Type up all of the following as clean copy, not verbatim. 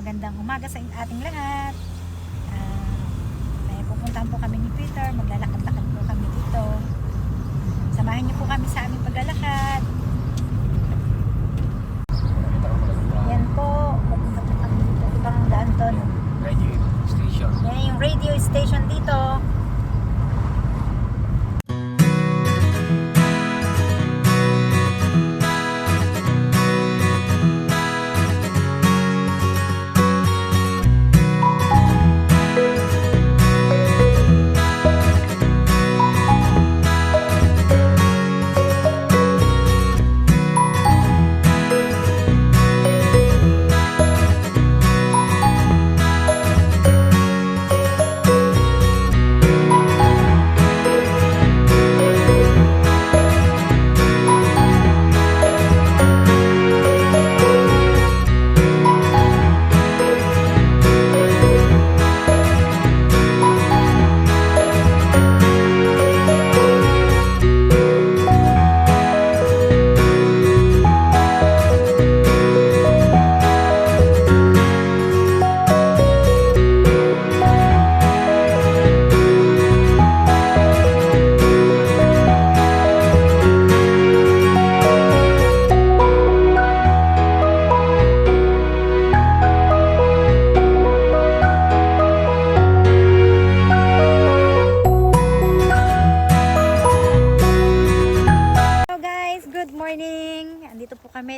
magandang umaga sa ating lahat. May pupuntahan po kami ni Peter, maglalakad-lakad po kami dito. Samahan niyo po kami sa aming paglalakad. Yan po, pupunta po kami dito. Ibang daan doon. Radio station. Yan yung radio station dito.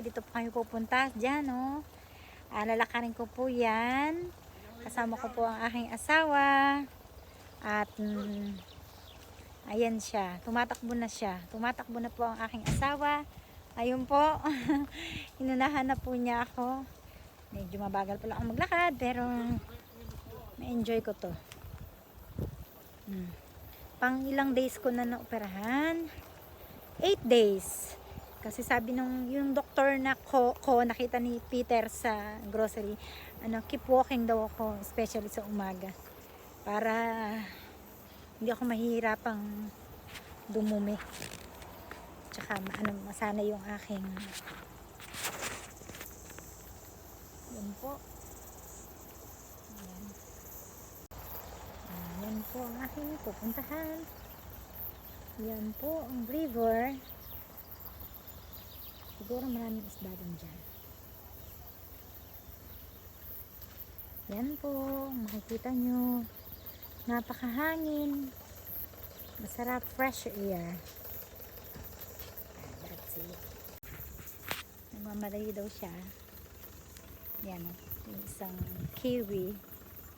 Dito po kami pupunta dyan, oh. Lalakarin ko po yan. Kasama ko po ang aking asawa. At ayan siya, tumatakbo na siya. Tumatakbo na po ang aking asawa. Ayun po. Inunahan na po niya ako. Medyo mabagal pala ako maglakad, pero na-enjoy ko to. Pang ilang days ko na naoperahan? 8 days. Kasi sabi nung yung doktor na ko nakita ni Peter sa grocery, keep walking daw ako, especially sa umaga. Para hindi ako mahihirapang dumumi. Tsaka masana yung aking yan po. Yan po ang aking pupuntahan. Yan po ang river. Siguro maraming isda din dyan. Yan po, makikita nyo. Napakahangin. Masarap, fresh air. That's it. Nagmamadali daw siya. Yan, yung isang kiwi.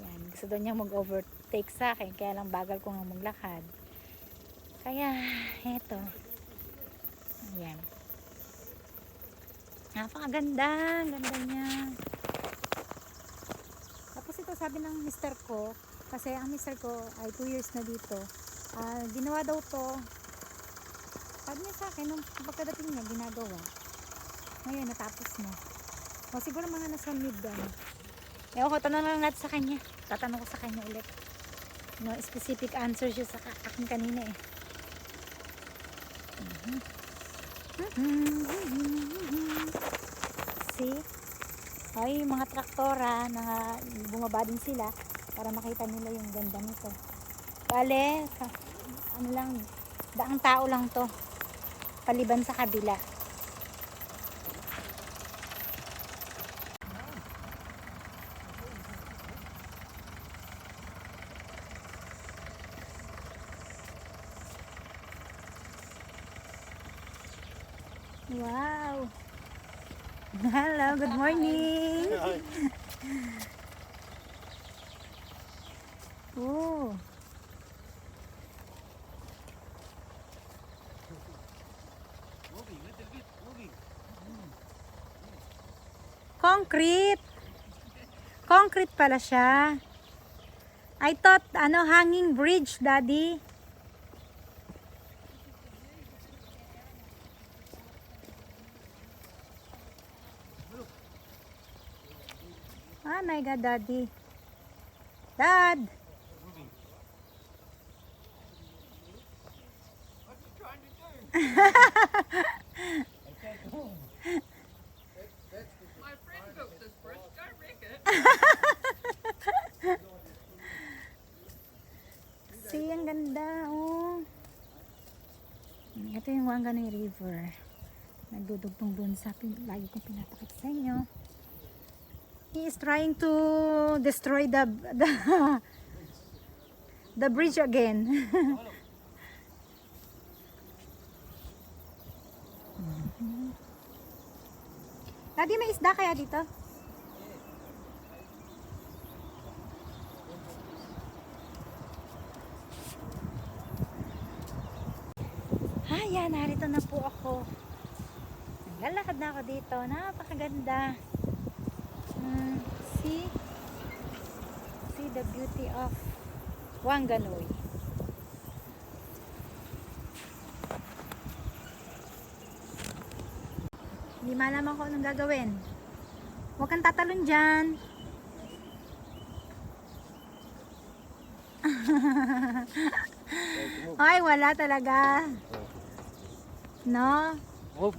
Yan, gusto daw niya mag-overtake sa akin. Kaya lang bagal ko nga maglakad. Kaya, eto. Yan. Napakaganda, ganda niya. Tapos ito sabi ng mister ko, kasi ang mister ko ay 2 years na dito. Ginawa daw to. Sabi niya sa akin, nung pagkadating niya, ginagawa. Ngayon, natapos na. O siguro mga nasa mid doon. Ewan ko, tanong lang natin sa kanya. Tatanong ko sa kanya ulit. No specific answer siya sa akin kanina eh. See? Ay, yung mga traktora na bumaba din sila para makita nila yung ganda nito. Bale, ano lang, daang tao lang to. Paliban sa kabila. Wow! Hello, good morning! Oh! Concrete! Concrete pala siya. I thought, hanging bridge, Daddy. Oh my God, Daddy. Dad! My friend built this bridge, don't wreck it. See, ang ganda, oh. Ito yung Wanganui River. Nagdudugtong dun sa lagi kong pinapakita sa inyo. He is trying to destroy the bridge again. Daddy, may isda kaya dito? Ayan, narito na po ako. Naglalakad na ako dito. Napakaganda. See? See the beauty of Wanganui. Hindi malaman ko anong gagawin. Huwag kang tatalon dyan. Ay, wala talaga. No? Oh,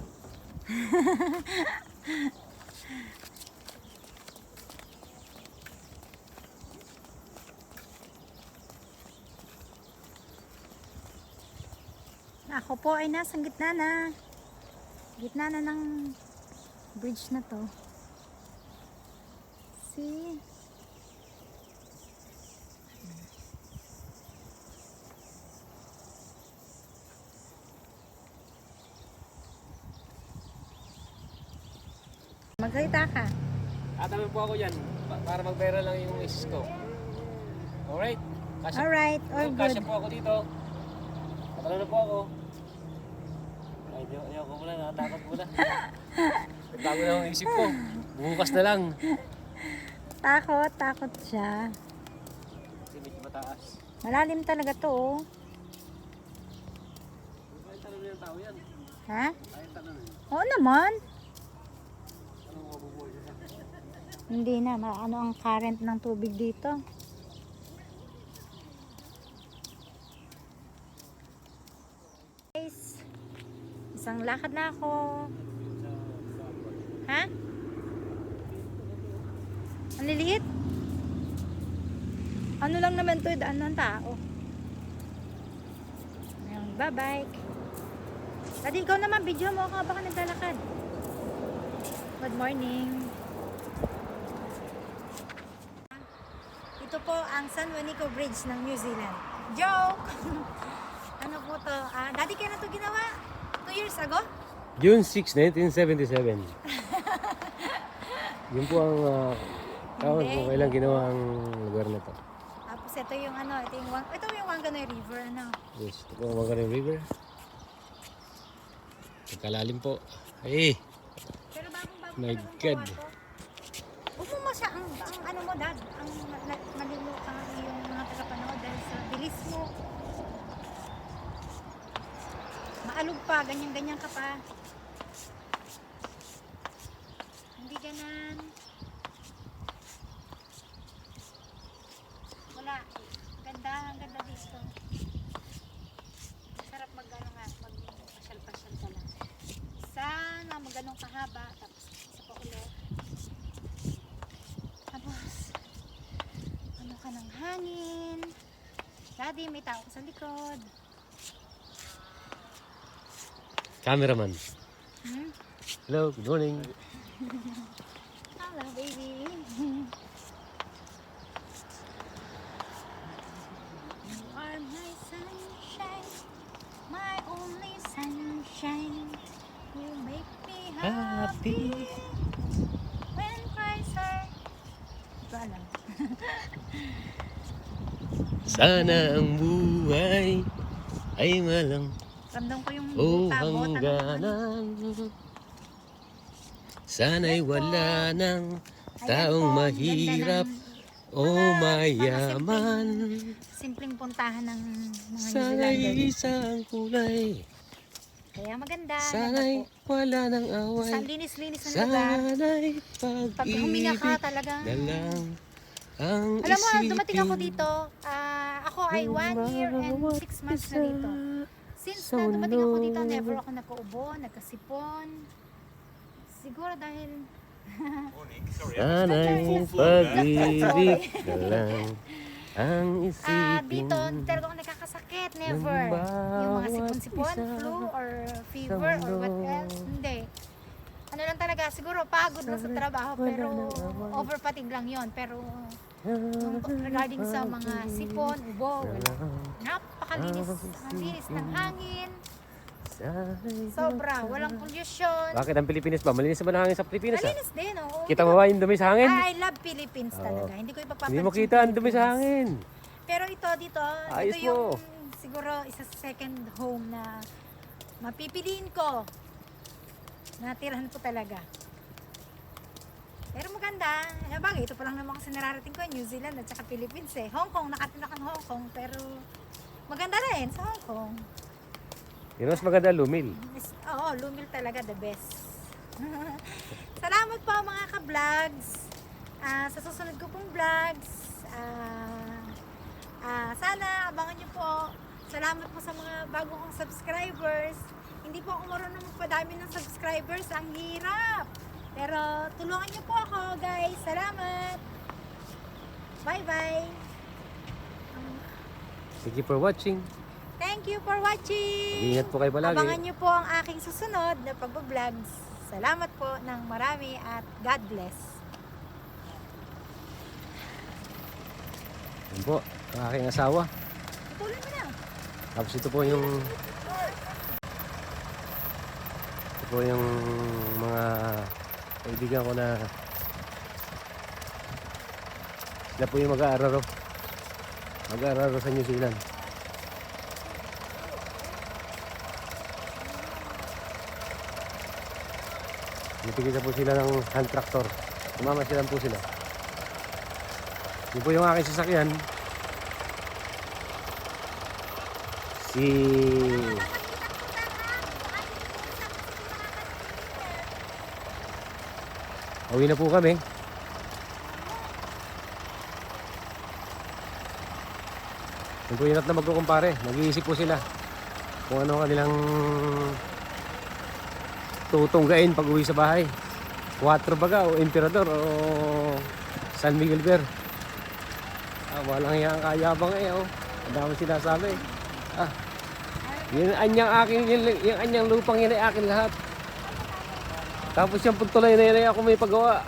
Ako po ay nasa gitna na. Gitna na ng bridge na to. See? Magsalita ka. Tatawin po ako yan para mag-viral lang yung misis ko. Alright? Kasya, Alright, all kasya good. po ako dito. Tatalo na po ako. Ay, di ako muna, nakatakot muna. Nagbago na ang isip ko. Bukas na lang. Takot siya. Kasi medyo mataas. Malalim talaga to, oh. Ay, tanong na yung tao yan. Ha? Ay, tanong na. Oo naman. Anong mabubuhay siya? Hindi na, ano ang current ng tubig dito. Guys, isang lakad na ako. Ha? Ang liliit? Ano lang naman to, daan ng tao. Ayun, bye-bye. Daddy, ikaw naman, video mo ako baka naglalakad. Good morning. Ito po ang San Juanico Bridge ng New Zealand. Joke! Ano po to? Daddy, kaya na to ginawa? 2 years ago? June 6, 1977. Yun po ang taon Hindi. kung kailan ginawa ang lugar na to. Tapos ito yung ano, ito yung Wanganui River, ano. Yes, ito po ang Wanganui River. Pagkalalim po. Ay, Pero bagong-bago My talagang God. gawa to. Huwag mo masya, ang ano mo, Dad, ang malimutan yung mga tagapanood dahil sa bilis mo. Maalog pa, ganyan-ganyan ka pa. Hindi ganan. Wala. Ang ganda dito. Sarap mag-ano nga, mag-pasyal-pasyal ka lang. Sana mag-ganong kahaba, tapos isa pa ulit. Tapos, ano ka ng hangin. Daddy, may tao ko sa likod. cameraman. Hmm? Hello, good morning. Hello, baby. You are my sunshine, my only sunshine. You make me happy when cries are... Ito alam. Sana ang buhay ay malang Ramdam ko yung o buta, bota ng ano. hangganan. Sana'y wala ng Ayan taong po, ang mahirap ganda ng o mga mayaman. simpleng puntahan ng mga New Sana'y Zealander. isang kulay. Kaya maganda. Sana'y wala ng Sa away. linis-linis ng lugar. Sana'y Pag huminga ka pag-ibig talagang... na lang ang Alam mo, dumating ako isipin. dito. Ako ay 1 year and 6 months na dito. Since Sa na dumating ako dito, mundo. never ako nagkaubo, nagkasipon. Siguro dahil... Sana'y pag-ibig na lang Ang isipin dito, hindi talaga ako nakakasakit. Never. ng Yung mga bawat sipon-sipon, isa flu, or fever, sa or what mundo. else. Hindi. Ano lang talaga, siguro pagod lang sa trabaho, pero overfatigue lang yon. Pero yung regarding sa mga sipon, ubo, wala. Napakalinis, ang linis ng hangin. Sobra, walang pollution. Bakit ang Pilipinas ba? Malinis ba ang hangin sa Pilipinas? Malinis din, oo. Kita mo ba yung dumi sa hangin? I love Philippines talaga. Hindi ko ipapapansin. Hindi mo kita ang dumi sa Philippines. hangin. Pero ito dito, Ayos ito yung mo. siguro isa sa second home na mapipiliin ko. Natirahan ko talaga. Pero maganda. Bagay, ito pa lang naman kasi nararating ko, New Zealand at saka Philippines eh. Hong Kong, nakatira kang Hong Kong, pero maganda rin sa Hong Kong. Yun mas maganda lumil. Oo, Lumil talaga the best. Salamat po mga ka-vlogs. Sa susunod ko pong vlogs. Sana abangan nyo po. Salamat po sa mga bago kong subscribers. Hindi po ako marunong magpadami ng subscribers. Ang hirap. Pero tulungan nyo po ako guys. Salamat. Bye-bye. Thank you for watching. Thank you for watching. Ingat po kayo palagi. Abangan nyo po ang aking susunod na pag-vlogs. Salamat po ng marami at God bless. Yan po, ang aking asawa. Tuloy mo na. Tapos ito po yung mga kaibigan ko na sila po yung mag-aararo sa New Zealand. Nipigil po sila ng hand tractor. Sumama po sila. Yun po yung aking sasakyan. Uwi na po kami. Yun po yung na magkukumpare. Nag-iisip po sila kung ano ang kanilang tutunggain pag uwi sa bahay. 4 baga o Emperador o San Miguel Bear. Walang yang kayabang oh. Ang dami sinasabi. Yung anyang lupang yan ay akin lahat. Tapos yung pagtulay na yan ay ako may pagawa.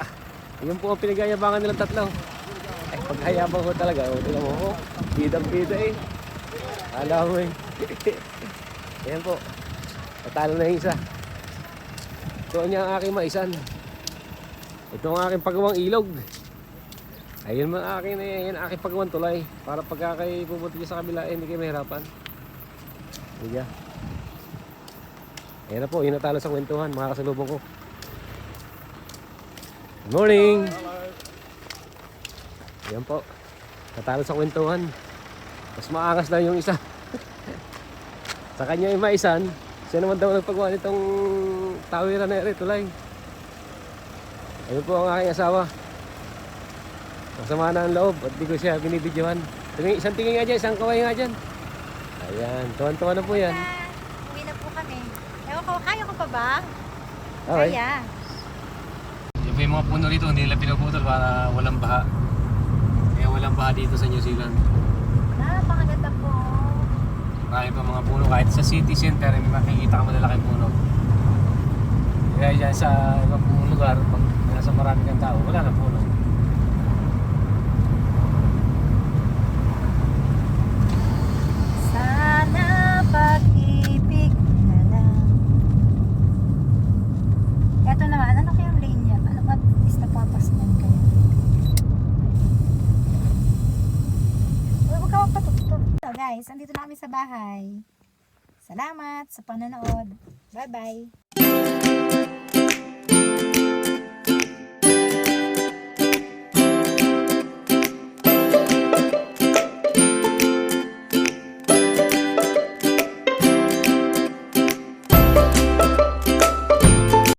Yun po ang pinagayabangan nilang tatlo. Ay, paghayabang ko talaga. Tingnan mo, bidang-bida eh. Alam mo eh. Ayan po. Natalo na yung isa. Ito niya ang aking maisan. Ito ang aking pagawang ilog. Ayun man akin eh, yan aking pagawang tulay. Para pagka kayo pupunta sa kabila, hindi kayo mahirapan. Diga. Ayan na po, yun natalo sa kwentuhan, mga kasalubong ko. Good morning! Ayan po, natalo sa kwentuhan. Mas maangas na yung isa. Sa kanya yung maisan, siya naman daw nagpagawa nitong tawiran na rin, tulay. Ayun po ang aking asawa. Masama na ang loob at di ko siya binibidyohan. Isang tingin nga dyan, isang kaway nga dyan. Ayan, tuwan-tuwan na po yan. Uwi na po kami. Ewan ko, kaya ko pa ba? Okay. Kaya. Yung po yung mga puno rito, hindi nila pinuputol para walang baha. Kaya walang baha dito sa New Zealand. Napakaganda po. Marami pa mga puno, kahit sa city center, may makikita ka malalaking puno. Kaya dyan sa ibang lugar, pag nasa marami kang tao, wala na puno. Sana pag-ibig na lang. Eto naman, ano kayang lane niya? Ano ba is napapasnan kayo? Huwag ka magpatututog. So guys, andito na kami sa bahay. Salamat sa panonood. Bye-bye.